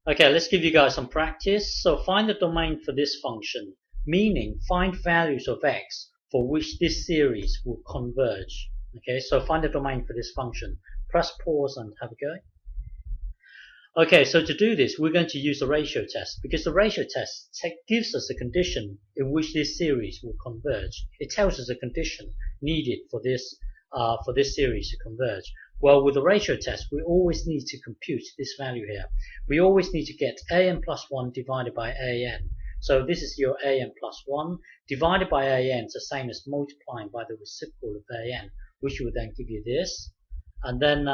Okay, let's give you guys some practice. So find the domain for this function, meaning find values of x for which this series will converge. Okay, so find the domain for this function. Press pause and have a go. Okay, so to do this, we're going to use the ratio test because the ratio test gives us a condition in which this series will converge. It tells us a condition needed for this series to converge. Well, with the ratio test, we always need to compute this value here. We always need to get an plus 1 divided by an. So this is your an plus 1 divided by an is the same as multiplying by the reciprocal of an, which will then give you this. And then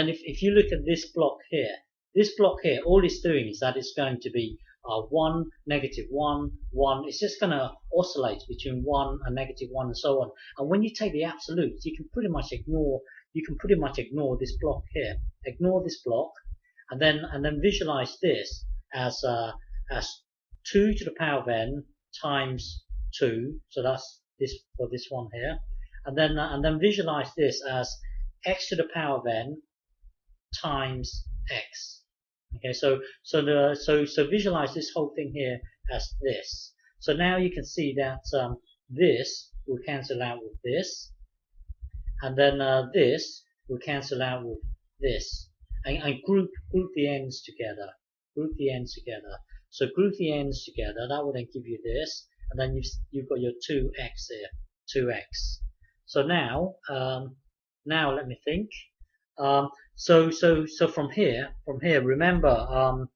if you look at this block here, all it's doing is that it's going to be 1, negative 1, 1. It's just going to oscillate between 1 and negative 1 and so on. And when you take the absolutes, you can pretty much ignore this block here. Ignore this block, and then visualize this as 2 to the power of n times 2. So that's this for this one here, and then visualize this as x to the power of n times x. Okay, so visualize this whole thing here as this. So now you can see that this will cancel out with this, and then this will cancel out with this, and group the ends together. So group the ends together. That will then give you this, and then you've got your 2x here, 2x. So now let me think. So from here, remember,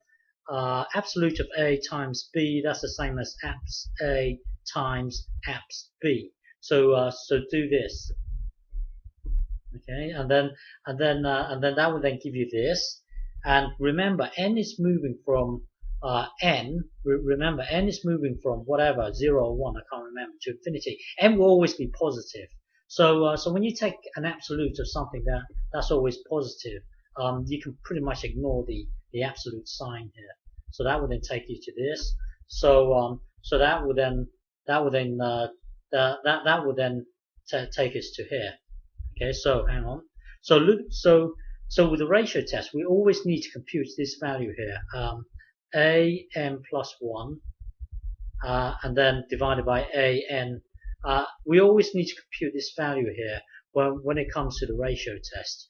absolute of a times b, that's the same as abs a times abs b. So do this. Okay, and then that will then give you this. And remember, n is moving from Remember, n is moving from whatever 0 or 1, I can't remember, to infinity. N will always be positive. So when you take an absolute of something that's always positive, you can pretty much ignore the absolute sign here. So that will then take you to this. So that will then take us to here. Okay, so hang on. So with the ratio test, we always need to compute this value here, an plus 1, and then divided by an. We always need to compute this value here when it comes to the ratio test.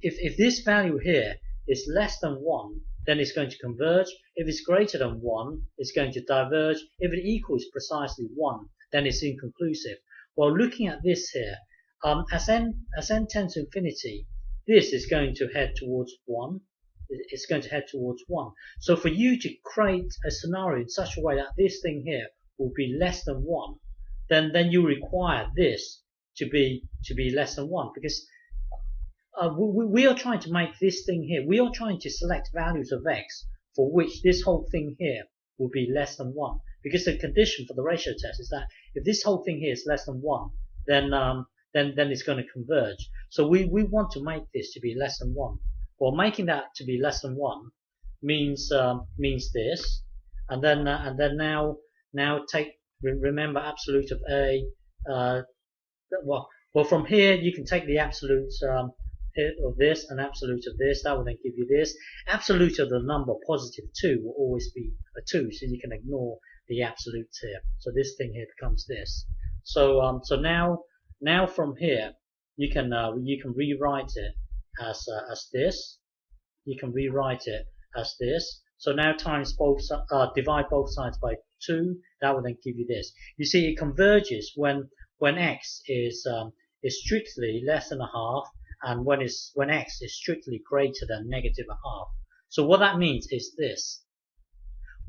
If this value here is less than 1, then it's going to converge. If it's greater than 1, it's going to diverge. If it equals precisely 1, then it's inconclusive. Well, looking at this here, as n tends to infinity, this is going to head towards 1. It's going to head towards 1. So for you to create a scenario in such a way that this thing here will be less than 1, then you require this to be less than 1, because we are trying to make this thing here, we are trying to select values of x for which this whole thing here will be less than 1, because the condition for the ratio test is that if this whole thing here is less than 1, then it's going to converge. So we want to make this to be less than 1. Well, making that to be less than 1 means this, and then now remember absolute of a. Well, from here you can take the absolute of this and absolute of this. That will then give you this. Absolute of the number positive 2 will always be a 2, so you can ignore the absolutes here. So this thing here becomes this. So now from here you can rewrite it as this. You can rewrite it as this. So now times divide both sides by 2. That will then give you this. You see, it converges when x is strictly less than a half, and when x is strictly greater than negative a half. So what that means is this.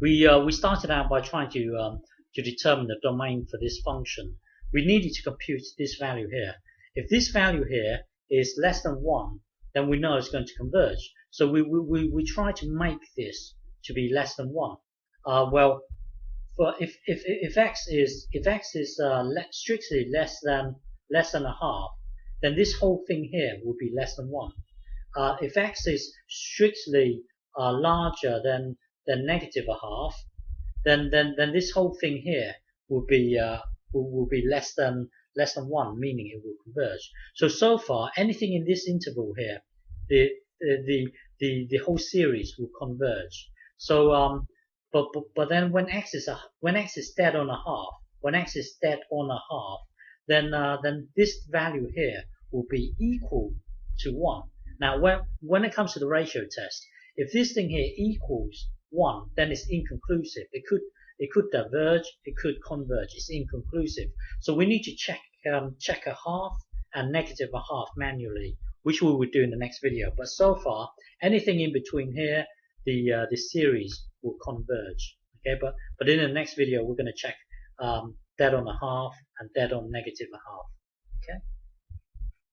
We started out by trying to determine the domain for this function. We needed to compute this value here. If this value here is less than 1, then we know it's going to converge. So we try to make this to be less than 1. Well, for if x is strictly less than a half, then this whole thing here will be less than 1. If x is strictly larger than negative a half, then this whole thing here will be less than 1, meaning it will converge. So far, anything in this interval here, the whole series will converge. So but then when x is dead on a half, when x is dead on a half, then this value here will be equal to 1. Now when it comes to the ratio test, if this thing here equals 1, then it's inconclusive. It could diverge, it could converge. It's inconclusive. So we need to check a half and negative a half manually, which we will do in the next video. But so far, anything in between here, the series will converge. Okay, but in the next video, we're going to check dead on a half and dead on negative a half.